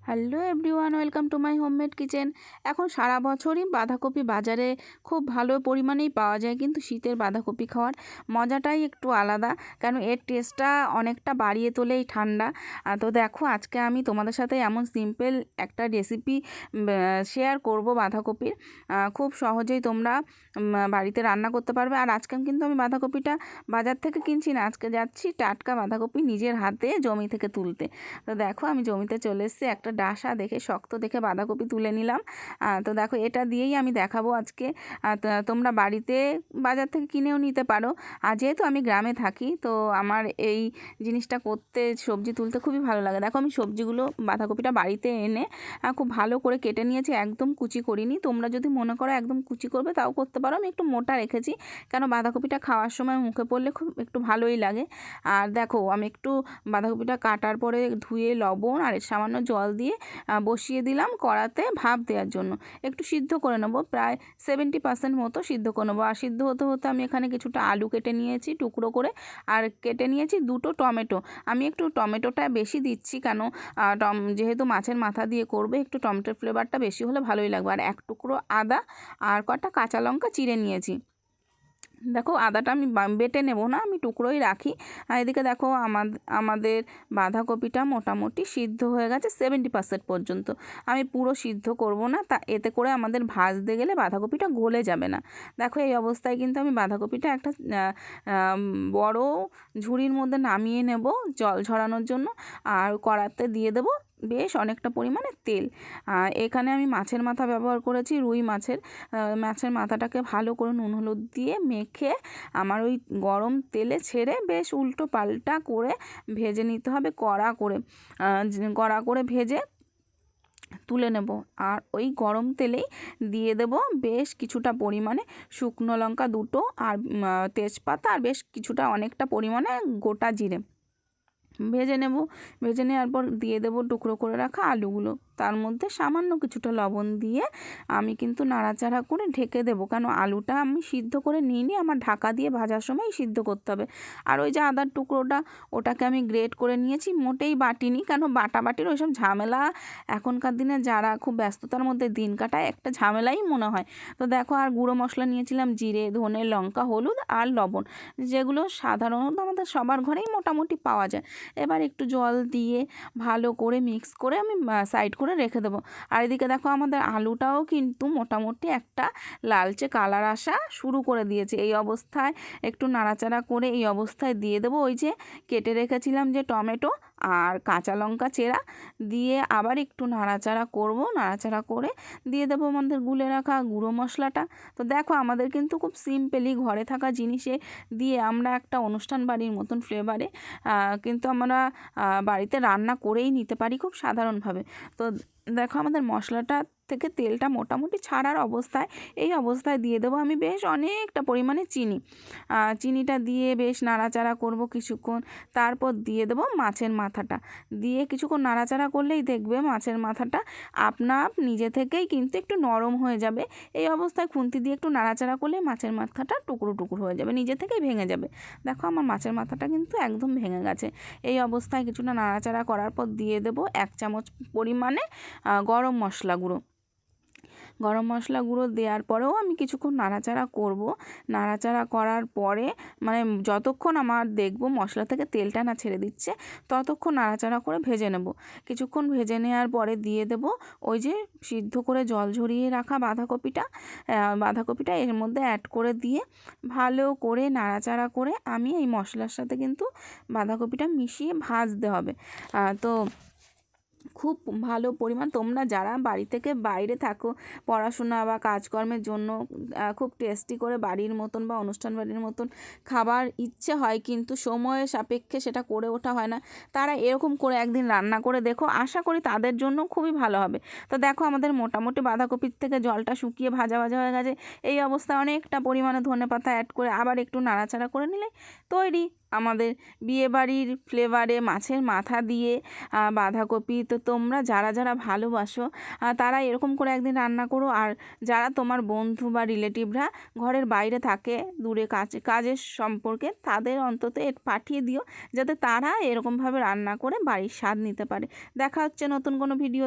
Hello everyone, welcome to my homemade kitchen. এখন সারা বছরই বাঁধাকপি বাজারে খুব ভালো পরিমাণেই পাওয়া যায়, কিন্তু শীতের বাঁধাকপি খাওয়ার মজাটাই একটু আলাদা, কারণ এর টেস্টটা অনেকটা বাড়িয়ে তোলে এই ঠান্ডা। তো দেখো, আজকে আমি তোমাদের সাথে এমন সিম্পল একটা রেসিপি শেয়ার করব বাঁধাকপির। খুব সহজেই তোমরা বাড়িতে রান্না করতে পারবে। আর আজকে কিন্তু আমি বাঁধাকপিটা বাজার থেকে কিনছি না, আজকে যাচ্ছি টাটকা বাঁধাকপি নিজের হাতে জমি থেকে তুলতে। তো দেখো, আমি জমিতে চলে এসেছি, একটা ডাসা দেখে শক্ত দেখে বাঁধাকপি তুলে নিলাম। তো দেখো, এটা দিয়েই আমি দেখাবো আজকে। তোমরা বাড়িতে বাজার থেকে কিনেও নিতে পারো। আর যেহেতু আমি গ্রামে থাকি, তো আমার এই জিনিসটা করতে, সবজি তুলতে খুবই ভালো লাগে। দেখো, আমি সবজিগুলো, বাঁধাকপিটা বাড়িতে এনে খুব ভালো করে কেটে নিয়েছি, একদম কুচি করিনি। তোমরা যদি মনে করো একদম কুচি করবে তাও করতে পারো, আমি একটু মোটা রেখেছি, কেন বাঁধাকপিটা খাওয়ার সময় মুখে পড়লে খুব একটু ভালোই লাগে। আর দেখো, আমি একটু বাঁধাকপিটা কাটার পরে ধুয়ে লবণ আর সামান্য জল দিয়ে বসিয়ে দিলাম কড়াতে ভাপ দেওয়ার জন্য। একটু সিদ্ধ করে নেবো, প্রায় 70% মতো সিদ্ধ করে নেবো। আর সিদ্ধ হতে হতে আমি এখানে কিছুটা আলু কেটে নিয়েছি টুকরো করে, আর কেটে নিয়েছি দুটো টমেটো। আমি একটু টমেটোটা বেশি দিচ্ছি, কেন যেহেতু মাছের মাথা দিয়ে করবে, একটু টমেটোর ফ্লেভারটা বেশি হলে ভালোই লাগবে। আর এক টুকরো আদা আর কটা কাঁচা লঙ্কা চিড়ে নিয়েছি। দেখো, আদাটা আমি বেটে নেব না, আমি টুকরোই রাখি। আর এদিকে দেখো, আমাদের বাঁধাকপিটা মোটামুটি সিদ্ধ হয়ে গেছে 70% পর্যন্ত। আমি পুরো সিদ্ধ করব না, তা এতে করে আমাদের ভাজতে গেলে বাঁধাকপিটা গলে যাবে না। দেখো, এই অবস্থায় কিন্তু আমি বাঁধাকপিটা একটা বড় ঝুড়ির মধ্যে নামিয়ে নেব জল ঝরানোর জন্য। আর কড়াতে দিয়ে দেবো বেশ অনেকটা পরিমাণে তেল। এখানে আমি মাছের মাথা ব্যবহার করেছি, রুই মাছের। মাছের মাথাটাকে ভালো করে নুন হলুদ দিয়ে মেখে আমার ওই গরম তেলে ছেড়ে বেশ উল্টো পাল্টা করে ভেজে নিতে হবে, কড়া করে ভেজে তুলে নেব। আর ওই গরম তেলেই দিয়ে দেব বেশ কিছুটা পরিমাণে শুকনো লঙ্কা দুটো, আর তেজপাতা, আর বেশ কিছুটা অনেকটা পরিমাণে গোটা জিরে ভেজে নেব। ভেজে নেওয়ার পর দিয়ে দেব টুকরো করে রাখা আলুগুলো, তার মধ্যে সামান্য কিছুটা লবণ দিয়ে আমি কিন্তু নাড়াচাড়া করে ঢেকে দেবো, কারণ আলুটা আমি সিদ্ধ করে নিইনি, আমার ঢাকা দিয়ে ভাজার সময় সিদ্ধ করতে হবে। আর ওই যে আদার টুকরোটা, ওটাকে আমি গ্রেট করে নিয়েছি, মোটেই বাটিনি, কেন বাটাবাটির ওইসব ঝামেলা এখনকার দিনে যারা খুব ব্যস্ততার মধ্যে দিন কাটায়, একটা ঝামেলাই মনে হয়। তো দেখো, আর গুঁড়ো মশলা নিয়েছিলাম জিরে, ধনে, লঙ্কা, হলুদ আর লবণ, যেগুলো সাধারণত আমাদের সবার ঘরেই মোটামুটি পাওয়া যায়। এবার একটু জল দিয়ে ভালো করে মিক্স করে আমি সাইড করে রেখে দেবো। আর এদিকে দেখো, আমাদের আলুটাও কিন্তু মোটামুটি একটা লালচে কালার আসা শুরু করে দিয়েছে। এই অবস্থায় একটু নাড়াচাড়া করে এই অবস্থায় দিয়ে দেবো ওই যে কেটে রেখেছিলাম যে টমেটো আর কাঁচা লঙ্কা চেরা, দিয়ে আবার একটু নাড়াচাড়া করব। নাড়াচাড়া করে দিয়ে দেবো আমাদের গুলে রাখা গুঁড়ো মশলাটা। তো দেখো, আমাদের কিন্তু খুব সিম্পলি ঘরে থাকা জিনিসে দিয়ে আমরা একটা অনুষ্ঠান বাড়ির মতন ফ্লেভারে কিন্তু আমরা বাড়িতে রান্না করেই নিতে পারি খুব সাধারণভাবে। তো দেখো, আমাদের মশলাটা থেকে তেলটা মোটামুটি ছাড়ার অবস্থায়, এই অবস্থায় দিয়ে দেবো আমি বেশ অনেকটা পরিমাণে চিনি। চিনিটা দিয়ে বেশ নাড়াচাড়া করব কিছুক্ষণ, তারপর দিয়ে দেবো মাছের মাথাটা। দিয়ে কিছুক্ষণ নাড়াচাড়া করলেই দেখবে মাছের মাথাটা আপনা নিজে থেকেই কিন্তু একটু নরম হয়ে যাবে। এই অবস্থায় খুন্তি দিয়ে একটু নাড়াচাড়া করলে মাছের মাথাটা টুকরো টুকরো হয়ে যাবে, নিজে থেকেই ভেঙে যাবে। দেখো, আমার মাছের মাথাটা কিন্তু একদম ভেঙে গেছে। এই অবস্থায় কিছুটা নাড়াচাড়া করার পর দিয়ে দেবো 1 চামচ পরিমাণে গরম মশলা গুঁড়ো। গরম মশলা গুঁড়ো দেওয়ার পরেও আমি কিছুক্ষণ নাড়াচাড়া করব। নাড়াচাড়া করার পরে মানে যতক্ষণ আমার দেখব মশলা থেকে তেলটা না ছেড়ে দিচ্ছে, ততক্ষণ নাড়াচাড়া করে ভেজে নেব। কিছুক্ষণ ভেজে নেওয়ার পরে দিয়ে দেব ওই যে সিদ্ধ করে জল ঝরিয়ে রাখা বাঁধাকপিটা এর মধ্যে অ্যাড করে দিয়ে ভালো করে নাড়াচাড়া করে আমি এই মশলার সাথে কিন্তু বাঁধাকপিটা মিশিয়ে ভাজতে হবে। তো খুব ভালো পরিমাণ, তোমরা যারা বাড়ি থেকে বাইরে থাকো পড়াশোনা বা কাজকর্মের জন্য, খুব টেস্টি করে বাড়ির মতন বা অনুষ্ঠান বাড়ির মতন খাবার ইচ্ছে হয়, কিন্তু সময়ের সাপেক্ষে সেটা করে ওঠা হয় না, তারা এরকম করে একদিন রান্না করে দেখো, আশা করি তাদের জন্য খুবই ভালো হবে। তো দেখো, আমাদের মোটামুটি বাঁধাকপির থেকে জলটা শুকিয়ে ভাজা ভাজা হয়ে গেছে। এই অবস্থায় অনেকটা পরিমাণে ধনেপাতা অ্যাড করে আবার একটু নাড়াচাড়া করে নিলে তৈরি আমাদের বিয়েবাড়ির ফ্লেভারে মাছের মাথা দিয়ে বাঁধাকপি। তো তোমরা যারা যারা ভালোবাসো তারা এরকম করে একদিন রান্না করো। আর যারা তোমার বন্ধু বা রিলেটিভরা ঘরের বাইরে থাকে, দূরে কাজের সম্পর্কে, তাদের অন্তত পাঠিয়ে দিও, যাতে তারা এরকমভাবে রান্না করে বাড়ির স্বাদ নিতে পারে। দেখা হচ্ছে নতুন কোনো ভিডিও।